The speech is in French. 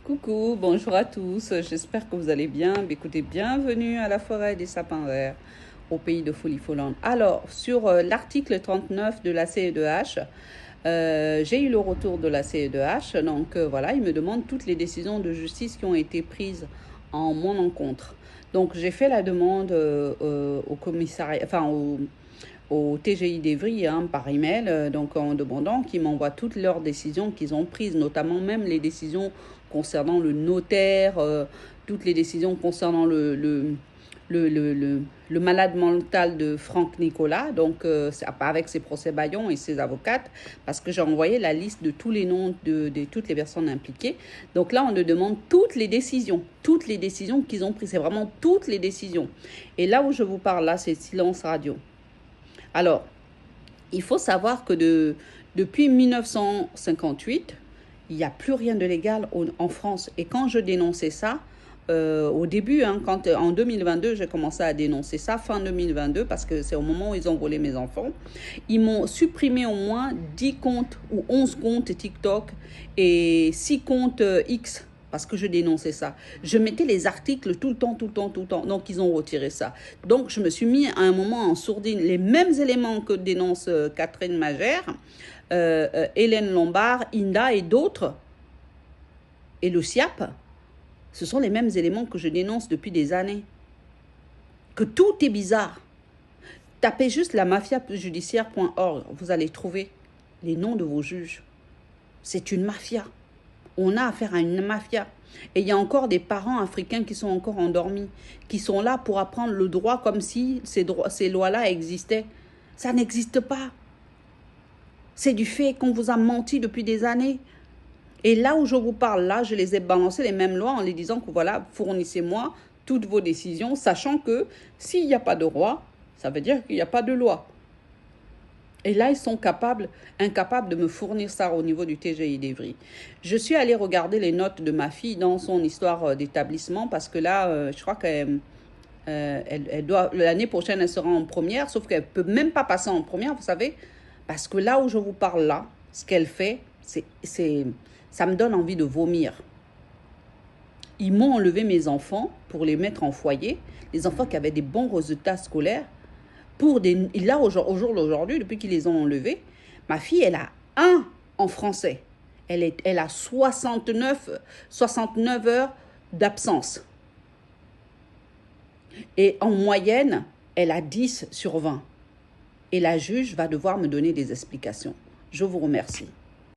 Coucou, bonjour à tous, j'espère que vous allez bien. Écoutez, bienvenue à la forêt des sapins verts, au pays de Folie Follande. Alors, sur l'article 39 de la CEDH, j'ai eu le retour de la CEDH, donc voilà, ils me demandent toutes les décisions de justice qui ont été prises en mon encontre. Donc, j'ai fait la demande au commissariat, au TGI d'Evry par email, donc en demandant qu'ils m'envoient toutes leurs décisions qu'ils ont prises, notamment même les décisions concernant le notaire, toutes les décisions concernant le malade mental de Franck Nicolas, donc avec ses procès Bayon et ses avocates, parce que j'ai envoyé la liste de tous les noms de toutes les personnes impliquées. Donc là, on me demande toutes les décisions qu'ils ont prises, c'est vraiment toutes les décisions. Et là où je vous parle, là, c'est silence radio. Alors, il faut savoir que depuis 1958, il n'y a plus rien de légal en France. Et quand je dénonçais ça, au début, en 2022, j'ai commencé à dénoncer ça, fin 2022, parce que c'est au moment où ils ont volé mes enfants. Ils m'ont supprimé au moins 10 comptes ou 11 comptes TikTok et 6 comptes X. Parce que je dénonçais ça. Je mettais les articles tout le temps. Donc, ils ont retiré ça. Donc, je me suis mis à un moment en sourdine. Les mêmes éléments que dénonce Catherine Magère, Hélène Lombard, Inda et d'autres, et le SIAP, ce sont les mêmes éléments que je dénonce depuis des années. Que tout est bizarre. Tapez juste la mafiajudiciaire.org. Vous allez trouver les noms de vos juges. C'est une mafia. On a affaire à une mafia. Et il y a encore des parents africains qui sont encore endormis, qui sont là pour apprendre le droit comme si ces lois-là existaient. Ça n'existe pas. C'est du fait qu'on vous a menti depuis des années. Et là où je vous parle, là, je les ai balancé les mêmes lois en les disant que voilà, fournissez-moi toutes vos décisions, sachant que s'il n'y a pas de roi, ça veut dire qu'il n'y a pas de loi. Et là, ils sont incapables de me fournir ça au niveau du TGI d'Evry. Je suis allée regarder les notes de ma fille dans son histoire d'établissement parce que là, je crois qu'elle l'année prochaine, elle sera en première, sauf qu'elle ne peut même pas passer en première, vous savez, parce que là où je vous parle là, ce qu'elle fait, ça me donne envie de vomir. Ils m'ont enlevé mes enfants pour les mettre en foyer, les enfants qui avaient des bons résultats scolaires. Là, au jour d'aujourd'hui, depuis qu'ils les ont enlevés, ma fille, elle a 1 en français. Elle a 69 heures d'absence. Et en moyenne, elle a 10 sur 20. Et la juge va devoir me donner des explications. Je vous remercie.